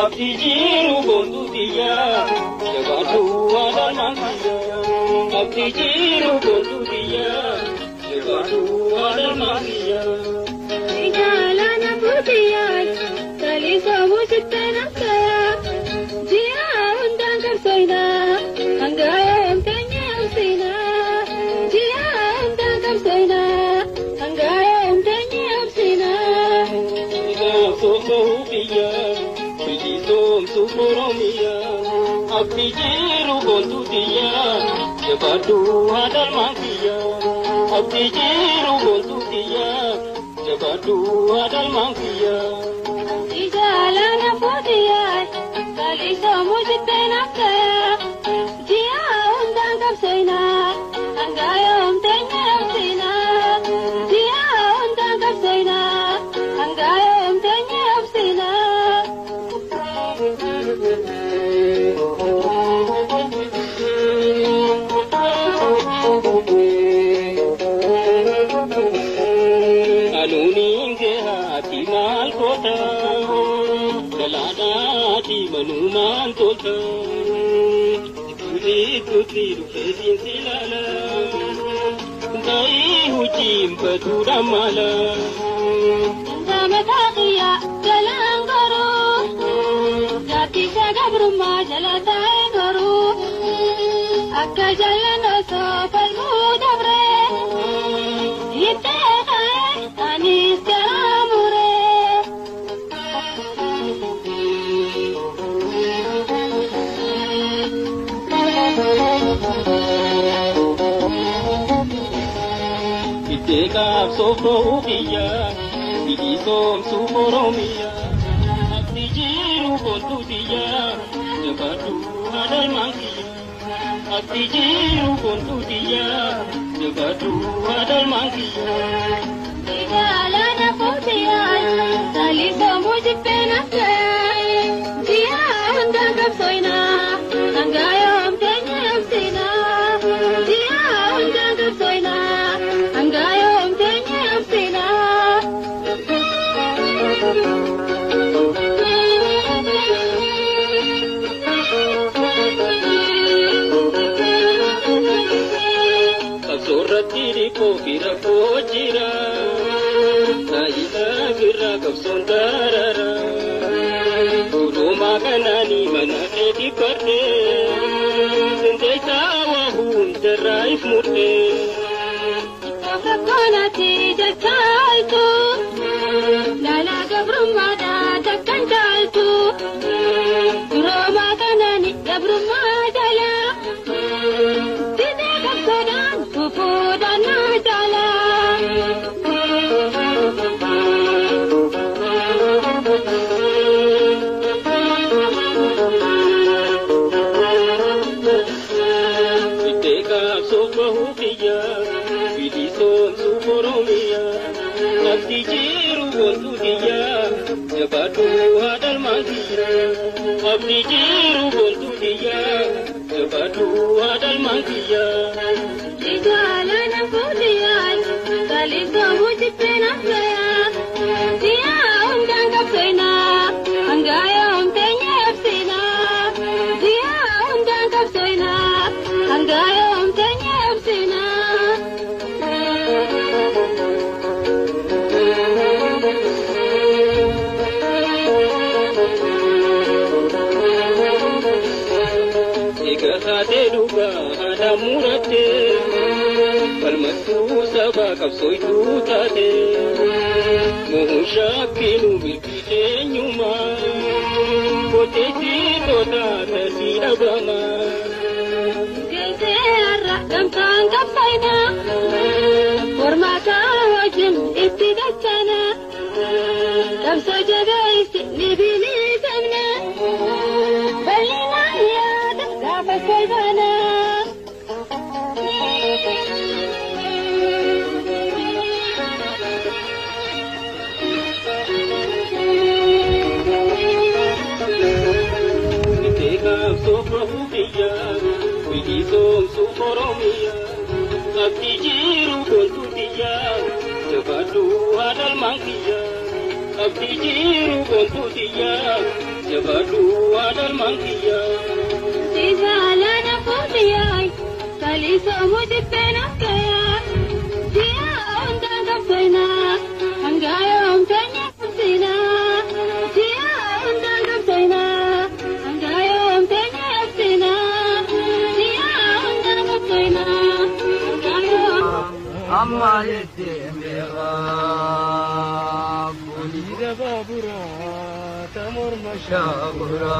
Abdijiru bondudiya, jabatu adalmangiya. Abdijiru bondudiya, jabatu adalmangiya. Ijalana putiya, kali samu sitana kaya. Jia undang kapsoina, anggaya emtanya emsina. Jia undang kapsoina, anggaya emtanya emsina. Ika soso ubiya. Suporomia, abdijiru bondudiya, jabatu adalmangiya. Abdijiru bondudiya, jabatu adalmangiya. Ijalana putiya, kali samu sitana kaya. Jia undang kapsoina, anggaya emtanya emsina. Jia undang kapsoina, anggaya emtanya emsina. Anuninge hati mal kota, galada di manuman kota. Putri rupesin silala, dai hujim paduramala. Sama takiya jalan guru, jati saga bruma jalatai guru. Akka jalan oso palmu dabre, ite kae anis karamure. Iteka sopro ubiya, idisom suporomia. Abdijiru bondudiya, jabatu adalmangiya. Abdijiru bondudiya, jabatu adalmangiya. Ijalana putiya, kali samu sitana kaya. Jia undang kapsoina, anggaya emtanya emsina. Jia undang kapsoina, anggaya emtanya emsina. Kasorati ko kira ko jira, naila kira kapsondarara. Tulo makanani manane di perde, sende tawa hunter raif murte. Kakonati jakaitu, lala gabrumada jakanjaltu. Roma kanani gabrumada. Tide kapsodan pupudan najala. Iteka sopa hubiya, idisom suporomia. Abdijiru bondudiya, jabatu adalmangiya. Abdijiru bondudiya, jabatu adalmangiya. Ijalana putiya, kali samu sitana kaya. Jia undang kapsoina, anggaya emtanya emsina. Jia undang kapsoina, anggaya emtanya emsina. Ika hate duga hada murate, palmatu saba kapsoitu tate. Mushakinu bilkite nyuma, kote si tota tasi abama. Gaite arra gamtaan kapsoina, orma kawajin itti dachana. Kapso jabeessi ni bilisamna, bal'ina yaada gaafa kolfana. Oromia, abdi jiru kontu dia, jabadu adal mangkiya. Abdi jiru kontu dia, jabadu adal mangkiya. Izalana kutiyai, kaliso mujibena kaya. Dia onda gapena, angayom tanya kusina. Dia onda gapena, angayom tanya kusina. Dia onda gapena, angayom. Amma yete mera, buli da babura, tamur mashabura.